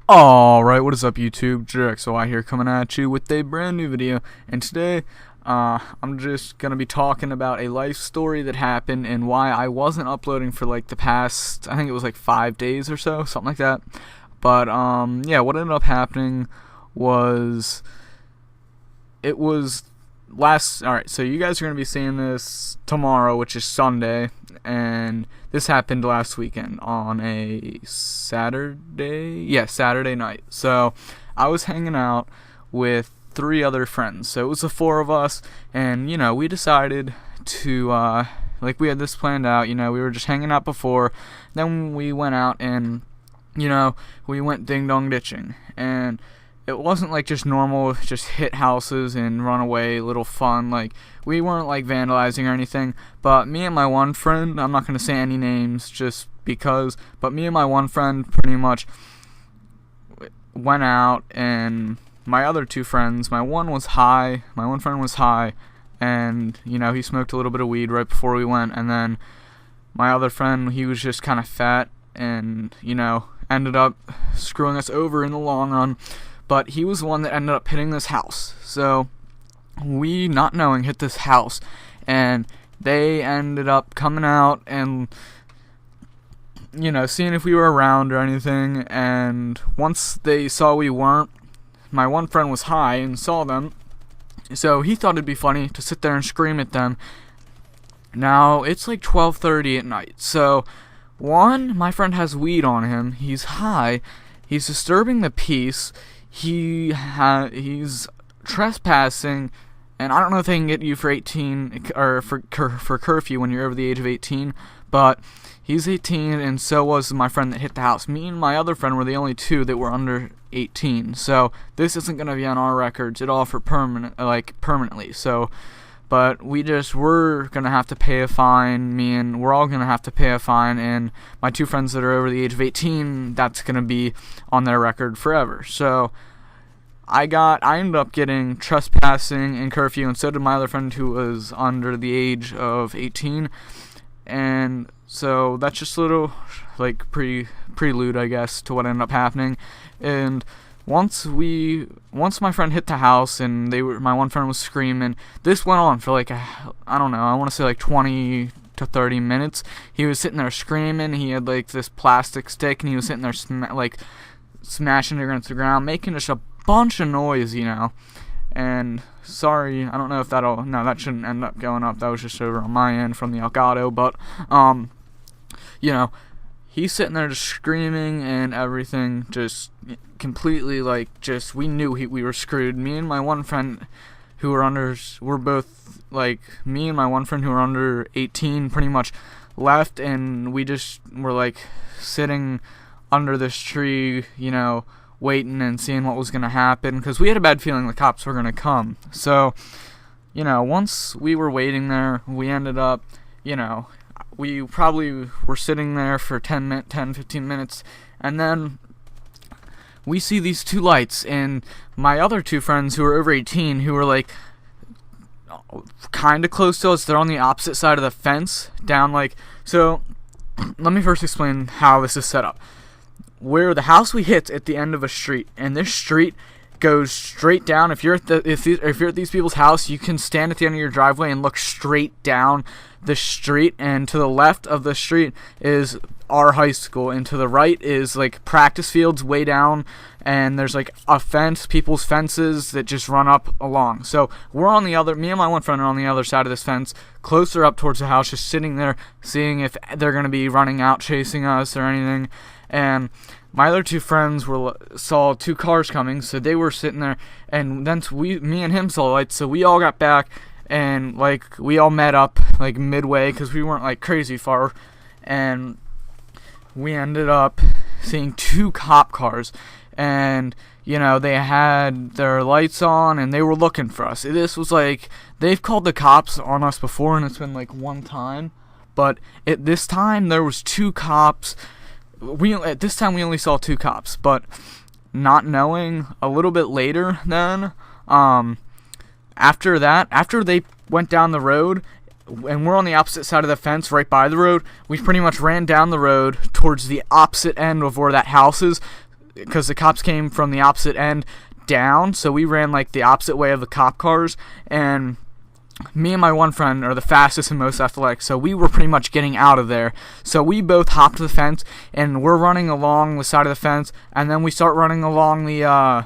Alright, what is up YouTube? JXOI here coming at you with a brand new video, and today I'm just going to be talking about a life story that happened and why I wasn't uploading for like the past, I think it was like 5 days or so, something like that. But yeah, what ended up happening was, alright, so you guys are going to be seeing this tomorrow, which is Sunday, and this happened last weekend on a Saturday night. So I was hanging out with 3 other friends, so it was the 4 of us, and we decided to we had this planned out. We were just hanging out before, then we went out and we went ding dong ditching, and it wasn't like just normal, just hit houses and run away, little fun. Like, we weren't like vandalizing or anything, but me and my one friend, I'm not going to say any names just because, but me and my one friend pretty much went out, and my other 2 friends, my one friend was high, and he smoked a little bit of weed right before we went, and then my other friend, he was just kind of fat and ended up screwing us over in the long run. But he was the one that ended up hitting this house. So we, not knowing, hit this house, and they ended up coming out and seeing if we were around or anything. And once they saw we weren't, my one friend was high and saw them, so he thought it'd be funny to sit there and scream at them. Now it's like 12:30 at night, so my friend has weed on him, he's high, he's disturbing the peace, he's trespassing, and I don't know if they can get you for 18 or for curfew when you're over the age of 18, but he's 18, and so was my friend that hit the house. Me and my other friend were the only 2 that were under 18, so this isn't going to be on our records at all for permanently. So, but we're going to have to pay a fine. We're all going to have to pay a fine, and my 2 friends that are over the age of 18, that's going to be on their record forever. So I ended up getting trespassing and curfew, and so did my other friend who was under the age of 18. And so that's just a little prelude, I guess, to what ended up happening. And once my friend hit the house and my one friend was screaming, this went on for I don't know, I want to say 20 to 30 minutes. He was sitting there screaming. He had this plastic stick, and he was sitting there smashing it against the ground, making just a bunch of noise, And sorry, I don't know if that shouldn't end up going up. That was just over on my end from the Elgato, but he's sitting there just screaming and everything, just completely we knew we were screwed. Me and my one friend who were under 18 pretty much left, and we just were sitting under this tree, waiting and seeing what was going to happen, because we had a bad feeling the cops were going to come. So, once we were waiting there, we ended up, we probably were sitting there for 10-15 minutes, and then we see these 2 lights, and my other 2 friends who were over 18, who were kind of close to us, they're on the opposite side of the fence, down so let me first explain how this is set up. Where the house we hit's at the end of a street, and this street goes straight down. If you're at these people's house, you can stand at the end of your driveway and look straight down the street, and to the left of the street is our high school, and to the right is practice fields way down, and there's a fence, people's fences that just run up along. So me and my one friend are on the other side of this fence, closer up towards the house, just sitting there seeing if they're going to be running out chasing us or anything. And my other 2 friends saw 2 cars coming, so they were sitting there, and then me and him saw lights, so we all got back, and we all met up midway, because we weren't crazy far, and we ended up seeing 2 cop cars, and they had their lights on, and they were looking for us. This was they've called the cops on us before, and it's been one time, but at this time there was 2 cops. At this time we only saw 2 cops, but not knowing, a little bit later then, after they went down the road, and we're on the opposite side of the fence right by the road, we pretty much ran down the road towards the opposite end of where that house is, because the cops came from the opposite end down, so we ran like the opposite way of the cop cars, and me and my one friend are the fastest and most athletic, so we were pretty much getting out of there. So we both hopped the fence, and we're running along the side of the fence, and then we start running along the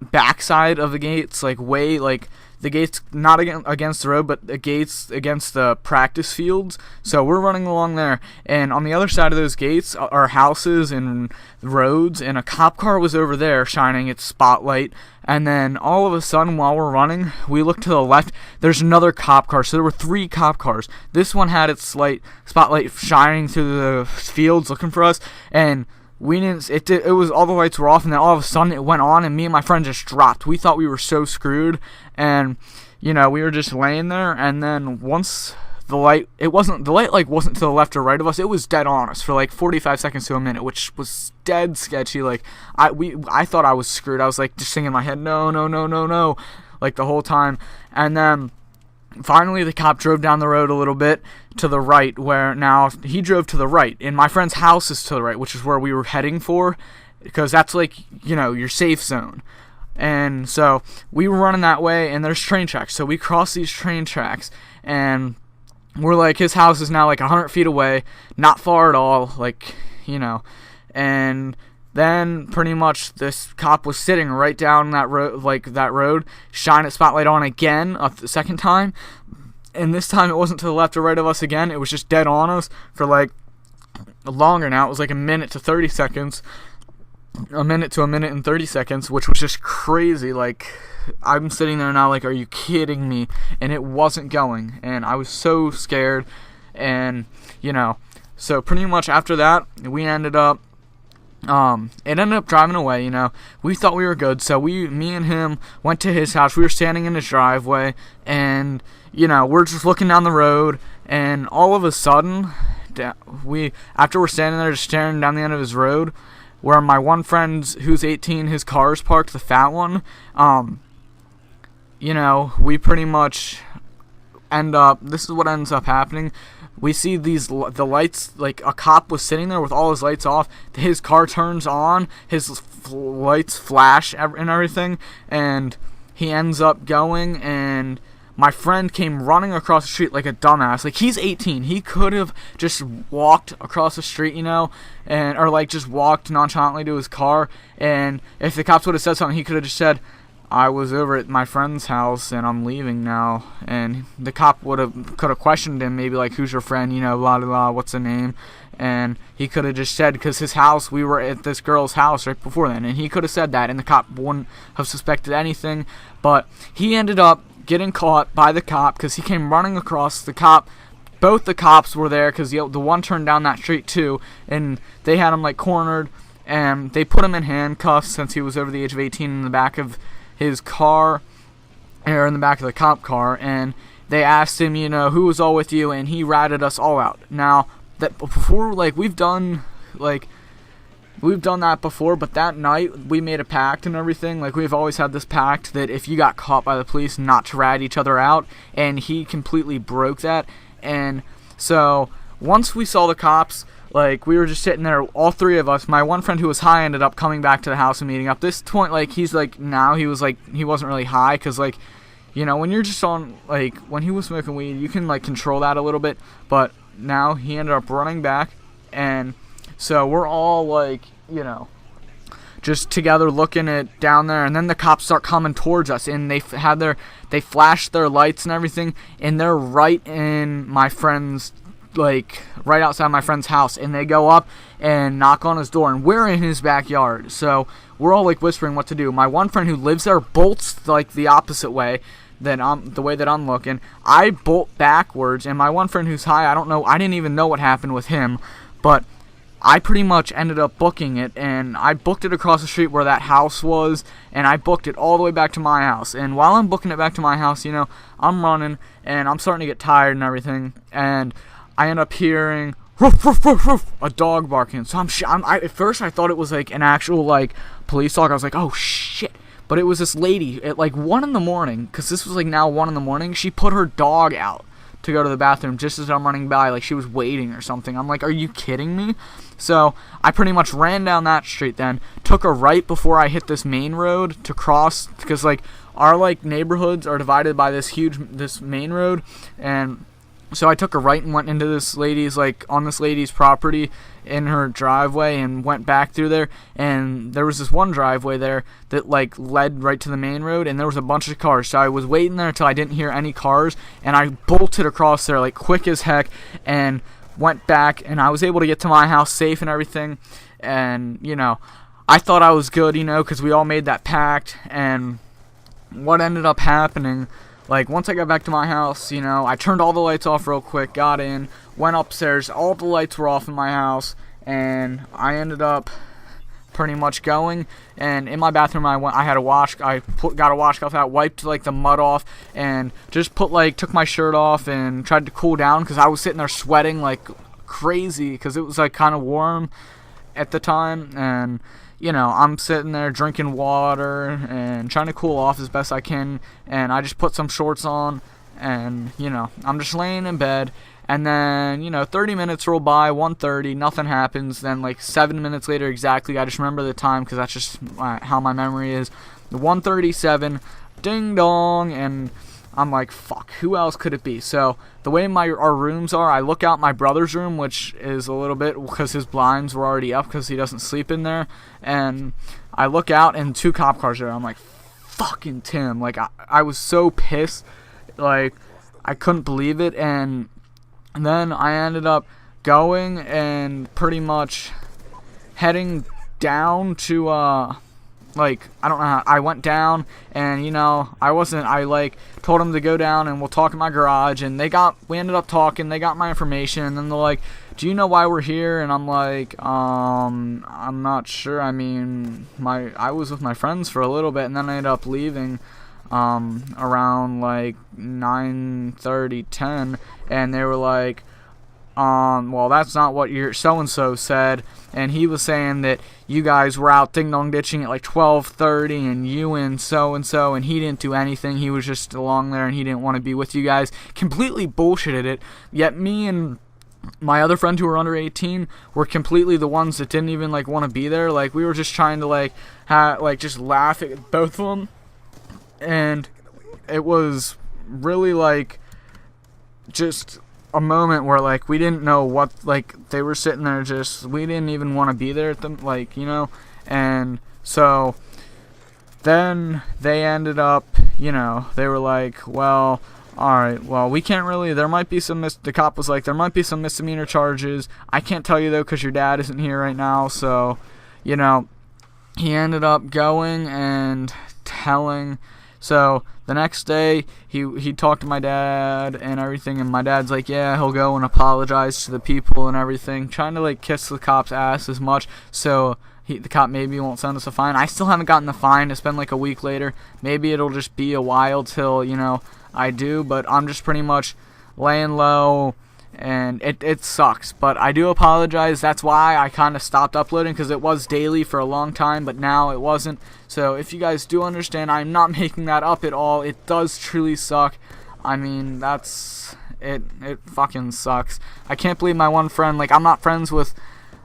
backside of the gates, like way, like the gates not against the road, but the gates against the practice fields. So we're running along there, and on the other side of those gates are houses and roads, and a cop car was over there shining its spotlight. And then all of a sudden, while we're running, we look to the left, there's another cop car. So there were 3 cop cars. This one had its spotlight shining through the fields looking for us, and we didn't. It was all the lights were off, and then all of a sudden it went on, and me and my friend just dropped. We thought we were so screwed, and we were just laying there. And then once the light wasn't to the left or right of us. It was dead on us for like 45 seconds to a minute, which was dead sketchy. Like I thought I was screwed. I was like just singing in my head, no, no, no, no, no, like the whole time. And then finally, the cop drove down the road a little bit to the right, where now he drove to the right, and my friend's house is to the right, which is where we were heading for, because that's like, your safe zone. And so we were running that way, and there's train tracks. So we cross these train tracks, and we're like, his house is now like 100 feet away, not far at all, like, and then pretty much this cop was sitting right down that road, shine its spotlight on again the second time, and this time it wasn't to the left or right of us again. It was just dead on us for like longer now. It was like a minute to 30 seconds, a minute and 30 seconds, which was just crazy. Like, I'm sitting there now like, are you kidding me? And it wasn't going, and I was so scared. And so pretty much after that, we ended up it ended up driving away. We thought we were good, so me and him went to his house. We were standing in his driveway, and we're just looking down the road, and all of a sudden, after we're standing there just staring down the end of his road, where my one friend who's 18, his car is parked, the fat one, we pretty much this is what ends up happening. We see the lights, like a cop was sitting there with all his lights off. His car turns on, his lights flash and everything, and he ends up going, and my friend came running across the street like a dumbass. Like, he's 18. He could have just walked across the street, or like just walked nonchalantly to his car, and if the cops would have said something, he could have just said, I was over at my friend's house and I'm leaving now. And the cop could have questioned him, maybe like, who's your friend, blah blah blah, what's the name? And he could have just said, because his house, we were at this girl's house right before then, and he could have said that, and the cop wouldn't have suspected anything. But he ended up getting caught by the cop because he came running across. The cop, both the cops were there, because the one turned down that street too, and they had him like cornered, and they put him in handcuffs since he was over the age of 18 in the back of his car, or in the back of the cop car, and they asked him, who was all with you, and he ratted us all out. Now, that before, like, we've done that before, but that night we made a pact and everything. Like, we've always had this pact that if you got caught by the police, not to rat each other out, and he completely broke that. And so once we saw the cops, like, we were just sitting there, all 3 of us. My one friend who was high ended up coming back to the house and meeting up. This point, like, he wasn't really high, because, like, when you're just on, like, when he was smoking weed, you can, like, control that a little bit. But now he ended up running back, and so we're all, like, just together looking at down there, and then the cops start coming towards us, and they flashed their lights and everything, and they're right in my friend's, like, right outside my friend's house, and they go up and knock on his door, and we're in his backyard. So we're all like whispering what to do. My one friend who lives there bolts like the opposite way the way that I'm looking. I bolt backwards, and my one friend who's high, I didn't even know what happened with him, but I pretty much ended up booking it, and I booked it across the street where that house was, and I booked it all the way back to my house. And while I'm booking it back to my house, I'm running, and I'm starting to get tired and everything, and I end up hearing roof, roof, roof, roof, a dog barking. So at first I thought it was like an actual like police dog. I was like, oh shit. But it was this lady at like 1 in the morning, because this was like now 1 in the morning. She put her dog out to go to the bathroom just as I'm running by, like she was waiting or something. I'm like, are you kidding me? So I pretty much ran down that street, then took a right before I hit this main road to cross, because like our like neighborhoods are divided by this main road. And so I took a right and went into this lady's, like on this lady's property in her driveway, and went back through there. And there was this one driveway there that like led right to the main road, and there was a bunch of cars. So I was waiting there until I didn't hear any cars, and I bolted across there like quick as heck and went back, and I was able to get to my house safe and everything. And you know, I thought I was good, you know, because we all made that pact. And what ended up happening, like once I got back to my house, you know, I turned all the lights off real quick, got in, went upstairs, all the lights were off in my house, and I ended up pretty much going, and in my bathroom I had a got a washcloth out, wiped like the mud off, and just took my shirt off and tried to cool down, because I was sitting there sweating like crazy, because it was like kind of warm at the time. And you know, I'm sitting there drinking water and trying to cool off as best I can, and I just put some shorts on, and you know, I'm just laying in bed. And then, you know, 30 minutes roll by, 1:30, nothing happens. Then like 7 minutes later exactly, I just remember the time because that's just how my memory is. 1:37, ding dong, and I'm like, fuck, who else could it be? So the way our rooms are, I look out my brother's room, which is a little bit, because his blinds were already up because he doesn't sleep in there. And I look out and 2 cop cars are there. I'm like, fucking Tim. Like, I was so pissed. Like, I couldn't believe it. And then I ended up going and pretty much heading down to, like, I don't know how, I went down, and, you know, I like, told them to go down and we'll talk in my garage, and we ended up talking, they got my information, and then they're like, do you know why we're here? And I'm like, I'm not sure. I mean, I was with my friends for a little bit, and then I ended up leaving, around, like, 9:30, 10, and they were like, well, that's not what your so-and-so said. And he was saying that you guys were out ding-dong ditching at like 12:30, and you and so-and-so, and he didn't do anything. He was just along there, and he didn't want to be with you guys. Completely bullshitted it. Yet me and my other friend who were under 18 were completely the ones that didn't even like want to be there. Like, we were just trying to like just laugh at both of them. And it was really like just a moment where like we didn't know what, like they were sitting there, just we didn't even want to be there at them, like, you know. And so then they ended up, you know, they were like, well, alright, well, we can't really, there might be some the cop was like, there might be some misdemeanor charges. I can't tell you though because your dad isn't here right now. So, you know, he ended up going and telling. So the next day, he talked to my dad and everything, and my dad's like, yeah, he'll go and apologize to the people and everything, trying to like kiss the cop's ass as much, so the cop maybe won't send us a fine. I still haven't gotten the fine. It's been like a week later. Maybe it'll just be a while till, you know, I do, but I'm just pretty much laying low, and it sucks, but I do apologize. That's why I kind of stopped uploading, because it was daily for a long time, but now it wasn't. So if you guys do understand, I'm not making that up at all. It does truly suck. I mean, that's it fucking sucks. I can't believe my one friend, like, I'm not friends with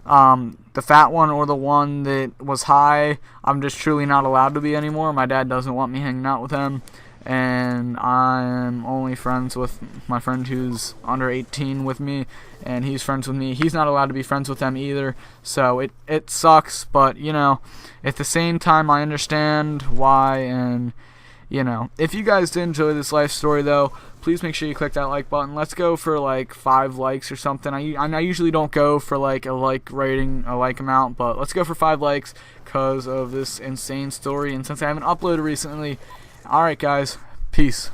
the fat one or the one that was high. I'm just truly not allowed to be anymore. My dad doesn't want me hanging out with him. And I'm only friends with my friend who's under 18 with me, and he's friends with me. He's not allowed to be friends with them either, so it sucks, but, you know, at the same time, I understand why. And, you know, if you guys did enjoy this life story, though, please make sure you click that like button. Let's go for, like, 5 likes or something. I usually don't go for, like, a like rating, a like amount, but let's go for 5 likes because of this insane story, and since I haven't uploaded recently. Alright guys, peace.